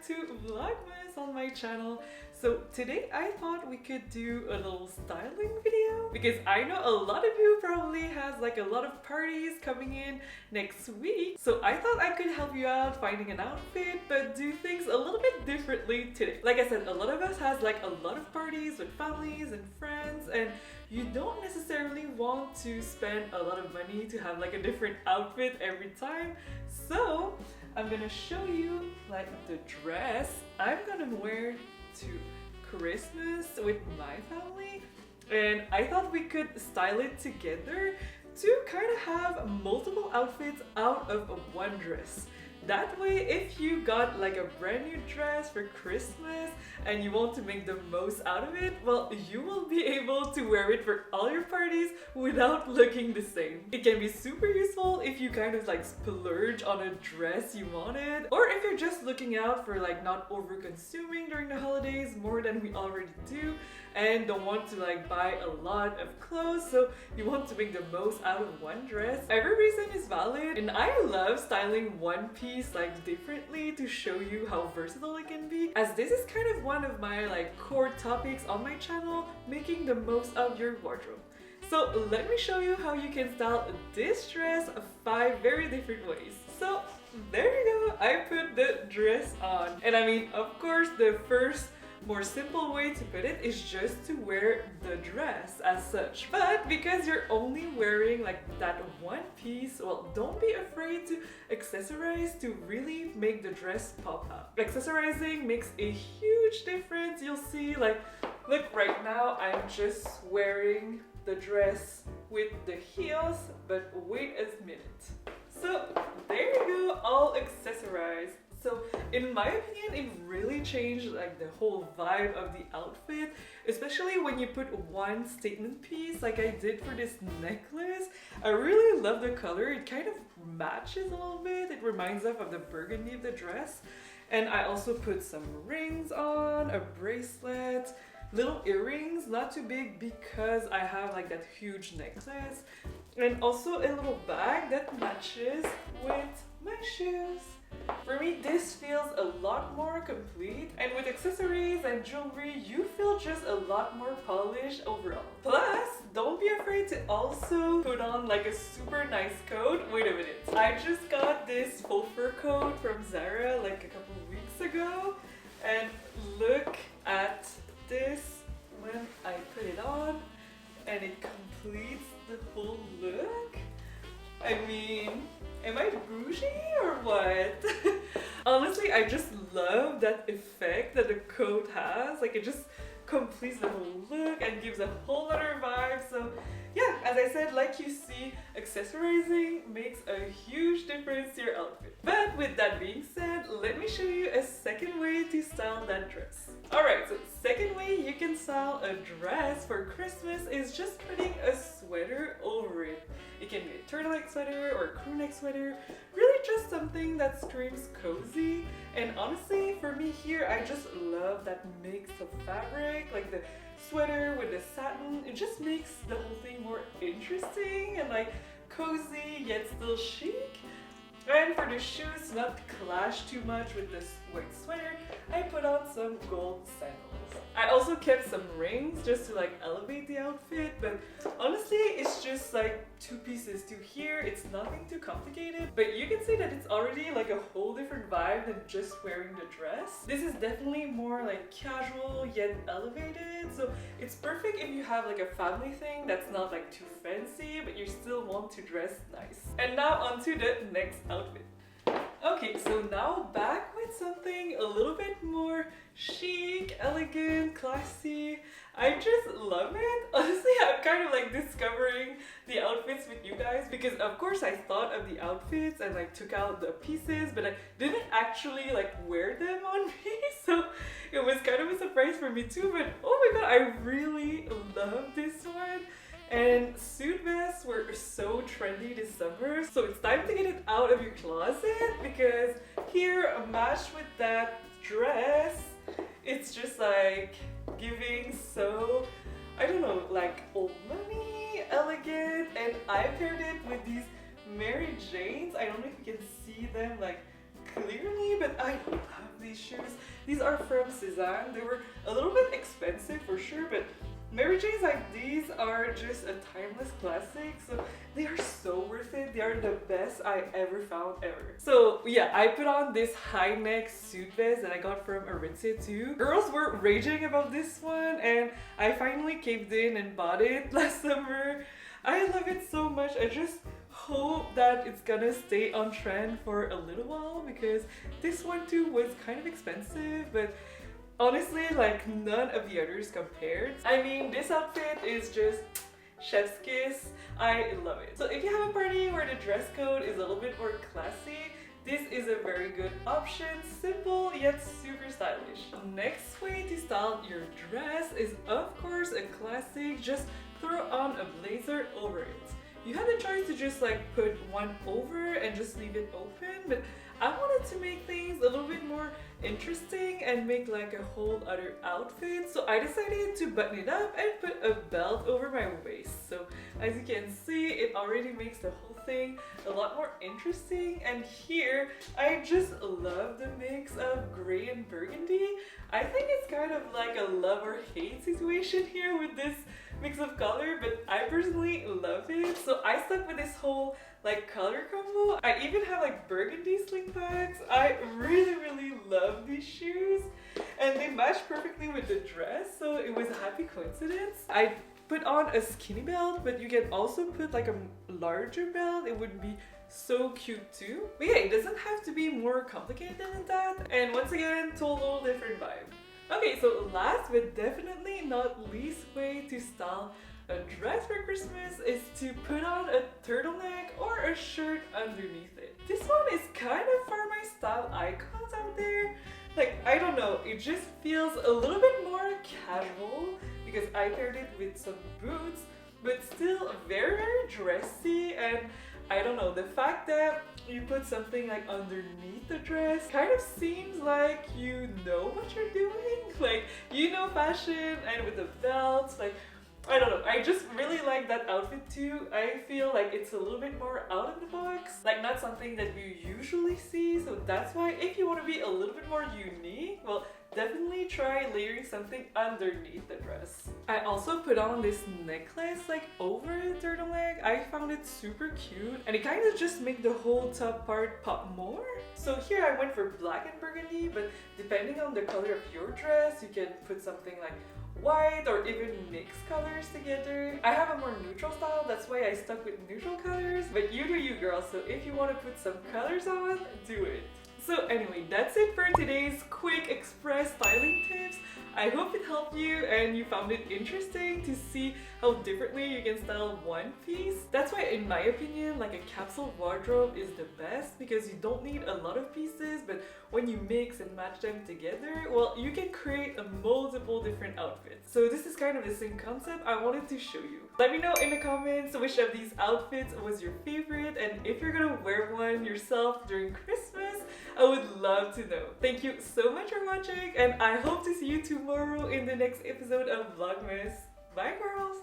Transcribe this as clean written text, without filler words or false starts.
to Vlogmas on my channel. So today I thought we could do a little styling video because I know a lot of you probably has like a lot of parties coming in next week. So I thought I could help you out finding an outfit but do things a little bit differently today. Like I said, a lot of us has like a lot of parties with families and friends, and you don't necessarily want to spend a lot of money to have like a different outfit every time. So I'm gonna show you like the dress I'm gonna wear to Christmas with my family, and I thought we could style it together to kind of have multiple outfits out of one dress. That way, if you got like a brand new dress for Christmas and you want to make the most out of it, well, you will be able to wear it for all your parties without looking the same. It can be super useful if you kind of like splurge on a dress you wanted, or if you're just looking out for like not over consuming during the holidays more than we already do and don't want to like buy a lot of clothes, so you want to make the most out of one dress. Every reason is valid, and I love styling one piece like differently to show you how versatile it can be, as this is kind of one of my like core topics on my channel, making the most of your wardrobe. So let me show you how you can style this dress 5 very different ways. So there you go, I put the dress on, and I mean, of course, the first more simple way to put it is just to wear the dress as such. But because you're only wearing like that one piece, well, don't be afraid to accessorize to really make the dress pop out. Accessorizing makes a huge difference. You'll see, like, look, right now I'm just wearing the dress with the heels, but wait a minute. So there you go, all accessorized. So in my opinion, it really changed like the whole vibe of the outfit, especially when you put one statement piece like I did for this necklace. I really love the color. It kind of matches a little bit. It reminds us of the burgundy of the dress. And I also put some rings on, a bracelet, little earrings, not too big because I have like that huge necklace, and also a little bag that matches with my shoes. For me, this feels a lot more complete, and with accessories and jewelry, you feel just a lot more polished overall. Plus, don't be afraid to also put on like a super nice coat. Wait a minute, I just got this full fur coat from Zara like a couple of weeks ago, and look at this when I put it on, and it completes the whole look. I mean, am I bougie or what? Honestly, I just love that effect that the coat has. Like, it just completes the whole look and gives a whole other vibe. So yeah, as I said, like you see, accessorizing makes a huge difference to your outfit. But with that being said, let me show you a second way to style that dress. Alright, so second way you can style a dress for Christmas is just putting a sweater over it. It can be a turtleneck sweater or a crew neck sweater, really just something that screams cozy. And honestly, for me here, I just love that mix of fabric, like the sweater with the satin. It just makes the whole thing more interesting and like cozy yet still chic. And for the shoes, not to clash too much with this white sweater, I put on some gold sandals. I also kept some rings just to like elevate the outfit, but honestly, it's just like 2 pieces to here. It's nothing too complicated, but you can see that it's already like a whole different vibe than just wearing the dress. This is definitely more like casual yet elevated, so it's perfect if you have like a family thing that's not like too fancy, but you still want to dress nice. And now onto the next outfit. Okay, so now back with something a little bit more chic, elegant, classy. I just love it. Honestly, I'm kind of like discovering the outfits with you guys because of course I thought of the outfits and like took out the pieces, but I didn't actually like wear them on me. So it was kind of a surprise for me too, but oh my god, I really love this one. And suit vests were so trendy this summer, so it's time to get it out of your closet because here, matched with that dress, it's just like giving so, I don't know, like old money, elegant, and I paired it with these Mary Janes. I don't know if you can see them like clearly, but I love these shoes. These are from Cezanne. They were a little bit expensive for sure, but Mary Jane's like these are just a timeless classic, so they are so worth it. They are the best I ever found ever. So yeah, I put on this high neck suit vest that I got from Aritzia too. Girls were raging about this one and I finally caved in and bought it last summer. I love it so much. I just hope that it's gonna stay on trend for a little while because this one too was kind of expensive, but honestly, like none of the others compared. I mean, this outfit is just chef's kiss. I love it. So if you have a party where the dress code is a little bit more classy, this is a very good option. Simple yet super stylish. Next way to style your dress is of course a classic. Just throw on a blazer over it. You have the choice to just like put one over and just leave it open, but I wanted to make things a little bit more interesting and make like a whole other outfit. So I decided to button it up and put a belt over my waist. So as you can see, it already makes the whole thing a lot more interesting. And here, I just love the mix of gray and burgundy. I think it's kind of like a love or hate situation here with this mix of color, but I personally love it. So I stuck with this whole like color combo. I even have like burgundy sling bags. I really love these shoes and they match perfectly with the dress, so it was a happy coincidence. I put on a skinny belt, but you can also put like a larger belt. It would be so cute too. But yeah, it doesn't have to be more complicated than that. And once again, total different vibe. Okay, so last but definitely not least way to style a dress for Christmas is to put on a turtleneck or a shirt underneath it. This one is kind of for my style icons out there. Like, I don't know, it just feels a little bit more casual because I paired it with some boots, but still very dressy. And I don't know, the fact that you put something like underneath the dress kind of seems like you know what you're doing. Like, you know fashion, and with the belts, like, I don't know, I just really like that outfit too. I feel like it's a little bit more out of the box, like not something that you usually see. So that's why if you want to be a little bit more unique, well, definitely try layering something underneath the dress. I also put on this necklace like over the turtleneck. I found it super cute and it kind of just made the whole top part pop more. So here I went for black and burgundy, but depending on the color of your dress, you can put something like white or even mix colors together. I have a more neutral style, that's why I stuck with neutral colors, but you do you, girl. So if you want to put some colors on, do it. So anyway, that's it for today's quick express styling tips. I hope it helped you and you found it interesting to see how differently you can style one piece. That's why in my opinion, like a capsule wardrobe is the best because you don't need a lot of pieces, but when you mix and match them together, well, you can create a multiple different outfits. So this is kind of the same concept I wanted to show you. Let me know in the comments which of these outfits was your favorite, and if you're gonna wear one yourself during Christmas, I would love to know. Thank you so much for watching, and I hope to see you tomorrow in the next episode of Vlogmas. Bye, girls!